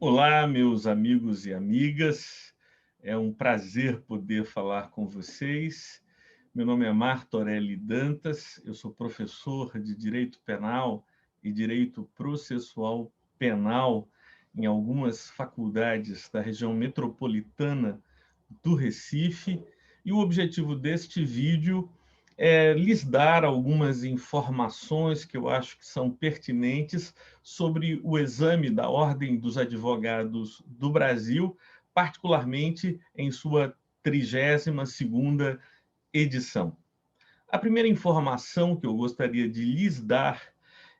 Olá, meus amigos e amigas. É um prazer poder falar com vocês. Meu nome é Martorelli Dantas, eu sou professor de Direito Penal e Direito Processual Penal em algumas faculdades da região metropolitana do Recife, e o objetivo deste vídeo é lhes dar algumas informações que eu acho que são pertinentes sobre o exame da Ordem dos Advogados do Brasil, particularmente em sua 32ª edição. A primeira informação que eu gostaria de lhes dar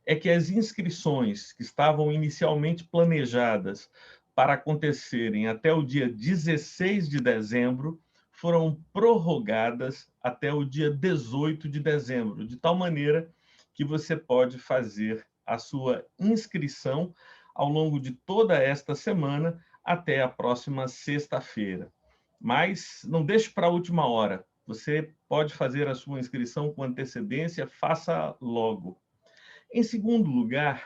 é que as inscrições que estavam inicialmente planejadas para acontecerem até o dia 16 de dezembro foram prorrogadas até o dia 18 de dezembro, de tal maneira que você pode fazer a sua inscrição ao longo de toda esta semana até a próxima sexta-feira. Mas não deixe para a última hora. Você pode fazer a sua inscrição com antecedência, faça logo. Em segundo lugar,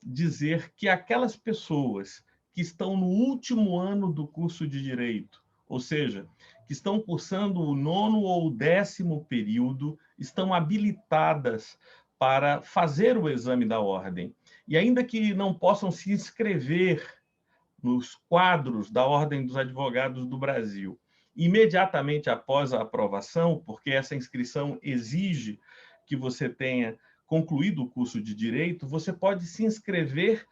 dizer que aquelas pessoas que estão no último ano do curso de Direito, ou seja, que estão cursando o 9º ou o 10º período, estão habilitadas para fazer o exame da ordem. E ainda que não possam se inscrever nos quadros da Ordem dos Advogados do Brasil, imediatamente após a aprovação, porque essa inscrição exige que você tenha concluído o curso de Direito, você pode se inscrever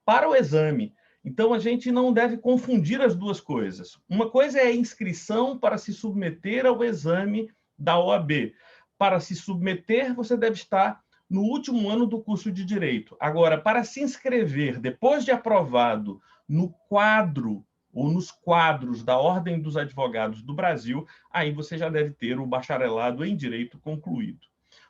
para o exame. Então, a gente não deve confundir as duas coisas. Uma coisa é a inscrição para se submeter ao exame da OAB. Para se submeter, você deve estar no último ano do curso de Direito. Agora, para se inscrever, depois de aprovado, no quadro ou nos quadros da Ordem dos Advogados do Brasil, aí você já deve ter o bacharelado em Direito concluído.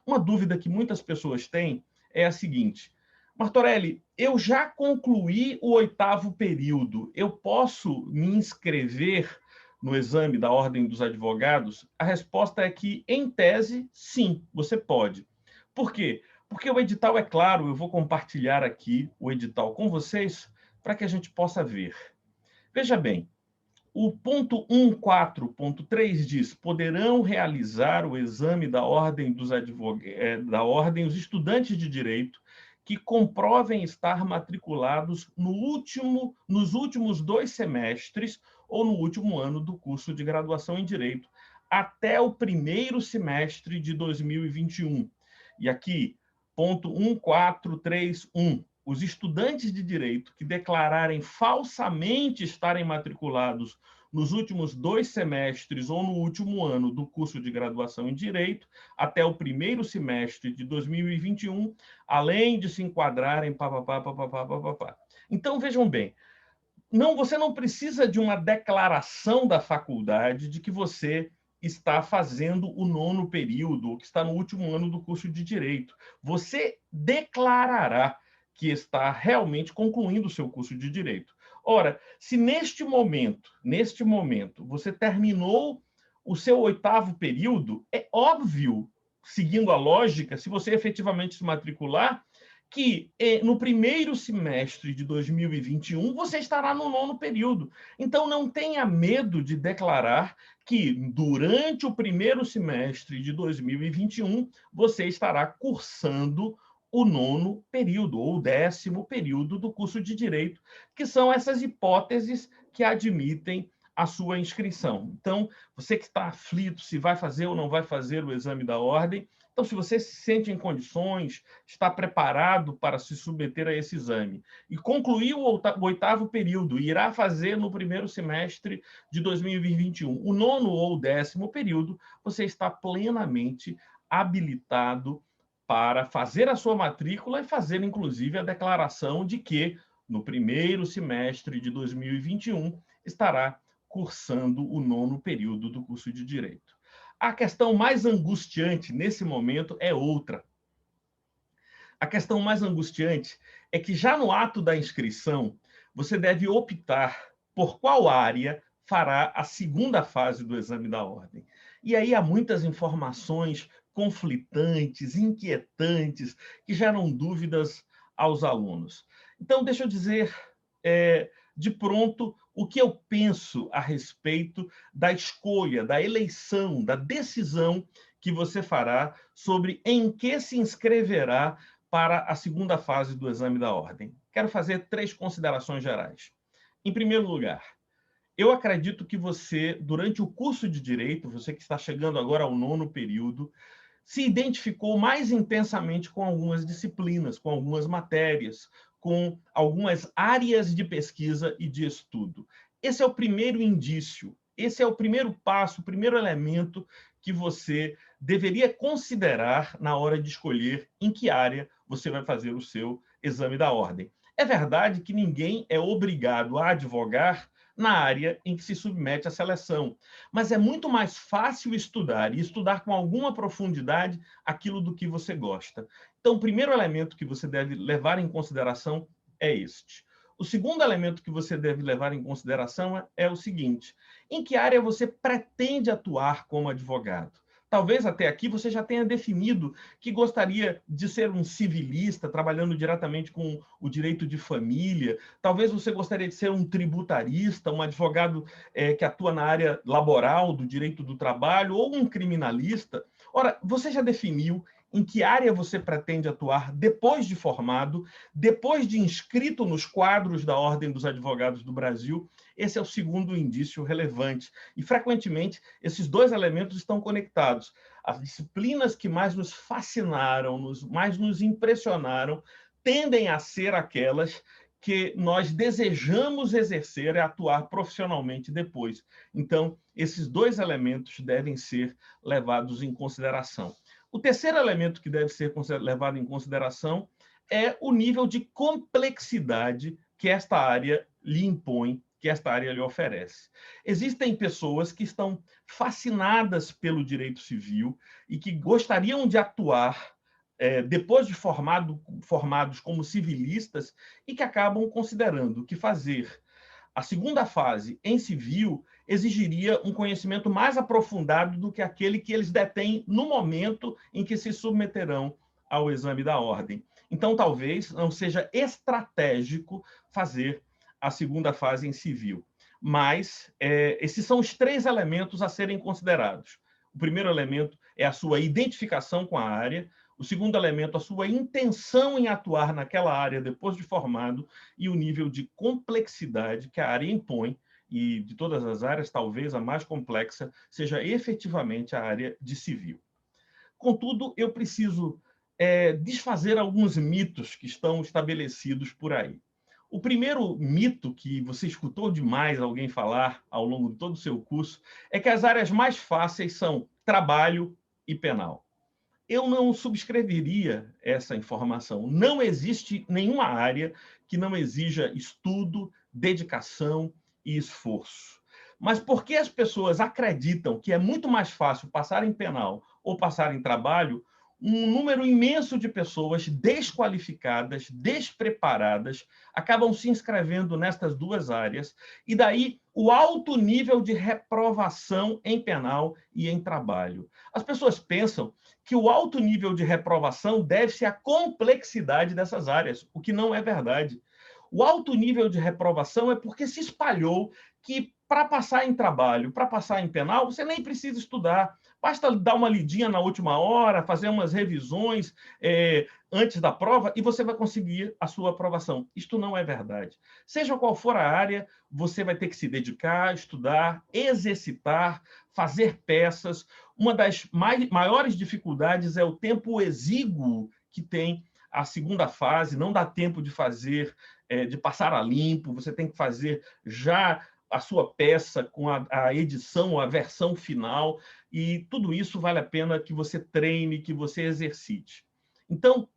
Uma dúvida que muitas pessoas têm é a seguinte: Martorelli, eu já concluí o 8º período, eu posso me inscrever no exame da Ordem dos Advogados? A resposta é que, em tese, sim, você pode. Por quê? Porque o edital é claro, eu vou compartilhar aqui o edital com vocês para que a gente possa ver. Veja bem, o ponto 1.4.3 diz: poderão realizar o exame da Ordem dos da Ordem os estudantes de Direito que comprovem estar matriculados nos últimos 2 semestres ou no último ano do curso de graduação em Direito, até o 1º semestre de 2021. E aqui, ponto 1.4.3.1. Os estudantes de Direito que declararem falsamente estarem matriculados nos últimos 2 semestres ou no último ano do curso de graduação em Direito, até o 1º semestre de 2021, além de se enquadrarem... Então, vejam bem, você não precisa de uma declaração da faculdade de que você está fazendo o 9º período, ou que está no último ano do curso de Direito. Você declarará que está realmente concluindo o seu curso de Direito. Ora, se neste momento, você terminou o seu 8º período, é óbvio, seguindo a lógica, se você efetivamente se matricular, que no 1º semestre de 2021 você estará no 9º período. Então, não tenha medo de declarar que durante o 1º semestre de 2021 você estará cursando o 9º período ou o 10º período do curso de Direito, que são essas hipóteses que admitem a sua inscrição. Então, você que está aflito se vai fazer ou não vai fazer o exame da ordem, então, se você se sente em condições, está preparado para se submeter a esse exame e concluiu o 8º período e irá fazer no 1º semestre de 2021 o 9º ou o 10º período, você está plenamente habilitado para fazer a sua matrícula e fazer, inclusive, a declaração de que, no 1º semestre de 2021, estará cursando o 9º período do curso de Direito. A questão mais angustiante nesse momento é outra. A questão mais angustiante é que, já no ato da inscrição, você deve optar por qual área fará a segunda fase do exame da ordem. E aí há muitas informações conflitantes, inquietantes, que geram dúvidas aos alunos. Então, deixa eu dizer de pronto, o que eu penso a respeito da escolha, da eleição, da decisão que você fará sobre em que se inscreverá para a segunda fase do exame da ordem. Quero fazer 3 considerações gerais. Em primeiro lugar, eu acredito que você, durante o curso de Direito, você que está chegando agora ao 9º período, se identificou mais intensamente com algumas disciplinas, com algumas matérias, com algumas áreas de pesquisa e de estudo. Esse é o primeiro indício, esse é o primeiro passo, o primeiro elemento que você deveria considerar na hora de escolher em que área você vai fazer o seu exame da ordem. É verdade que ninguém é obrigado a advogar na área em que se submete à seleção. Mas é muito mais fácil estudar, e estudar com alguma profundidade aquilo do que você gosta. Então, o primeiro elemento que você deve levar em consideração é este. O segundo elemento que você deve levar em consideração é o seguinte: em que área você pretende atuar como advogado? Talvez até aqui você já tenha definido que gostaria de ser um civilista, trabalhando diretamente com o direito de família. Talvez você gostaria de ser um tributarista, um advogado que atua na área laboral, do direito do trabalho, ou um criminalista. Ora, você já definiu em que área você pretende atuar depois de formado, depois de inscrito nos quadros da Ordem dos Advogados do Brasil? Esse é o segundo indício relevante. E, frequentemente, esses 2 elementos estão conectados. As disciplinas que mais nos fascinaram, mais nos impressionaram, tendem a ser aquelas que nós desejamos exercer e atuar profissionalmente depois. Então, esses 2 elementos devem ser levados em consideração. O terceiro elemento que deve ser levado em consideração é o nível de complexidade que esta área lhe impõe, que esta área lhe oferece. Existem pessoas que estão fascinadas pelo direito civil e que gostariam de atuar depois de formados como civilistas e que acabam considerando que fazer a segunda fase em civil exigiria um conhecimento mais aprofundado do que aquele que eles detêm no momento em que se submeterão ao exame da ordem. Então, talvez não seja estratégico fazer a segunda fase em civil. Mas esses são os 3 elementos a serem considerados. O primeiro elemento é a sua identificação com a área. O segundo elemento, a sua intenção em atuar naquela área depois de formado, e o nível de complexidade que a área impõe, e de todas as áreas, talvez a mais complexa seja efetivamente a área de civil. Contudo, eu preciso desfazer alguns mitos que estão estabelecidos por aí. O primeiro mito que você escutou demais alguém falar ao longo de todo o seu curso é que as áreas mais fáceis são trabalho e penal. Eu não subscreveria essa informação. Não existe nenhuma área que não exija estudo, dedicação e esforço. Mas por que as pessoas acreditam que é muito mais fácil passar em penal ou passar em trabalho, um número imenso de pessoas desqualificadas, despreparadas, acabam se inscrevendo nestas 2 áreas, e daí o alto nível de reprovação em penal e em trabalho. As pessoas pensam que o alto nível de reprovação deve-se à complexidade dessas áreas, o que não é verdade. O alto nível de reprovação é porque se espalhou que para passar em trabalho, para passar em penal, você nem precisa estudar. Basta dar uma lidinha na última hora, fazer umas revisões antes da prova e você vai conseguir a sua aprovação. Isto não é verdade. Seja qual for a área, você vai ter que se dedicar, estudar, exercitar, fazer peças. Uma das maiores dificuldades é o tempo exíguo que tem a segunda fase, não dá tempo de fazer, de passar a limpo, você tem que fazer já a sua peça com a edição, a versão final, e tudo isso vale a pena que você treine, que você exercite. Então,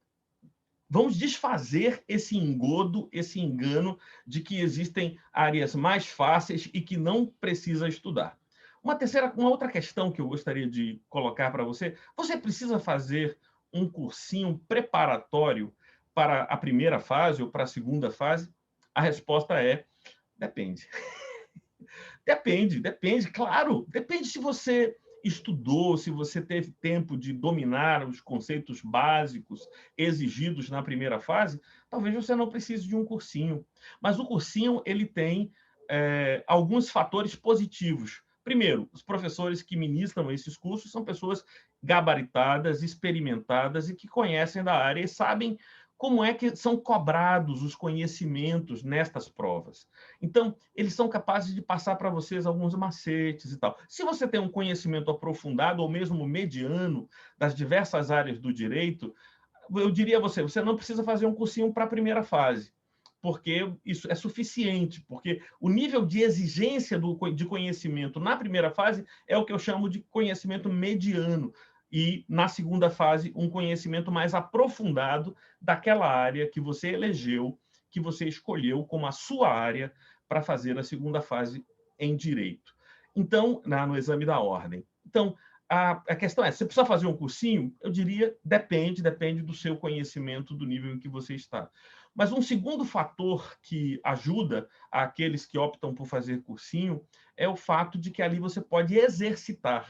vamos desfazer esse engodo, esse engano de que existem áreas mais fáceis e que não precisa estudar. Uma outra questão que eu gostaria de colocar para você: você precisa fazer um cursinho preparatório para a primeira fase ou para a segunda fase? A resposta é: depende. Depende, claro. Depende se você estudou, se você teve tempo de dominar os conceitos básicos exigidos na primeira fase, talvez você não precise de um cursinho. Mas o cursinho ele tem alguns fatores positivos. Primeiro, os professores que ministram esses cursos são pessoas gabaritadas, experimentadas e que conhecem da área e sabem como é que são cobrados os conhecimentos nestas provas. Então, eles são capazes de passar para vocês alguns macetes e tal. Se você tem um conhecimento aprofundado ou mesmo mediano das diversas áreas do direito, eu diria a você, você não precisa fazer um cursinho para a primeira fase, porque isso é suficiente, porque o nível de exigência de conhecimento na primeira fase é o que eu chamo de conhecimento mediano, e na segunda fase, um conhecimento mais aprofundado daquela área que você elegeu, que você escolheu como a sua área para fazer a segunda fase em direito. Então, no exame da ordem. Então, a questão é, você precisa fazer um cursinho? Eu diria, depende do seu conhecimento, do nível em que você está. Mas um segundo fator que ajuda aqueles que optam por fazer cursinho é o fato de que ali você pode exercitar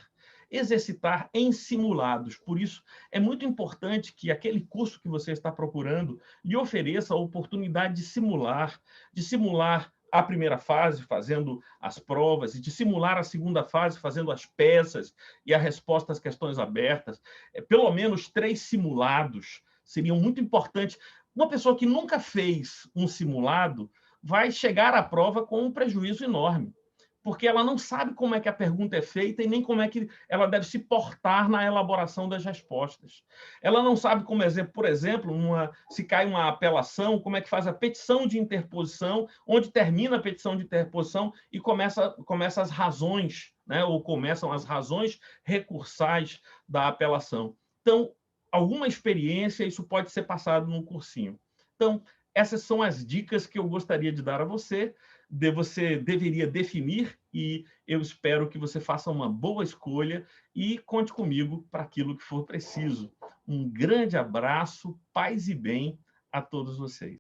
em simulados. Por isso, é muito importante que aquele curso que você está procurando lhe ofereça a oportunidade de simular a primeira fase, fazendo as provas, e de simular a segunda fase, fazendo as peças e a resposta às questões abertas. Pelo menos 3 simulados seriam muito importantes. Uma pessoa que nunca fez um simulado vai chegar à prova com um prejuízo enorme, porque ela não sabe como é que a pergunta é feita e nem como é que ela deve se portar na elaboração das respostas. Ela não sabe como, por exemplo, se cai uma apelação, como é que faz a petição de interposição, onde termina a petição de interposição e começa as razões, né? Ou começam as razões recursais da apelação. Então, alguma experiência, isso pode ser passado num cursinho. Então, essas são as dicas que eu gostaria de dar a você. Você deveria definir e eu espero que você faça uma boa escolha e conte comigo para aquilo que for preciso. Um grande abraço, paz e bem a todos vocês.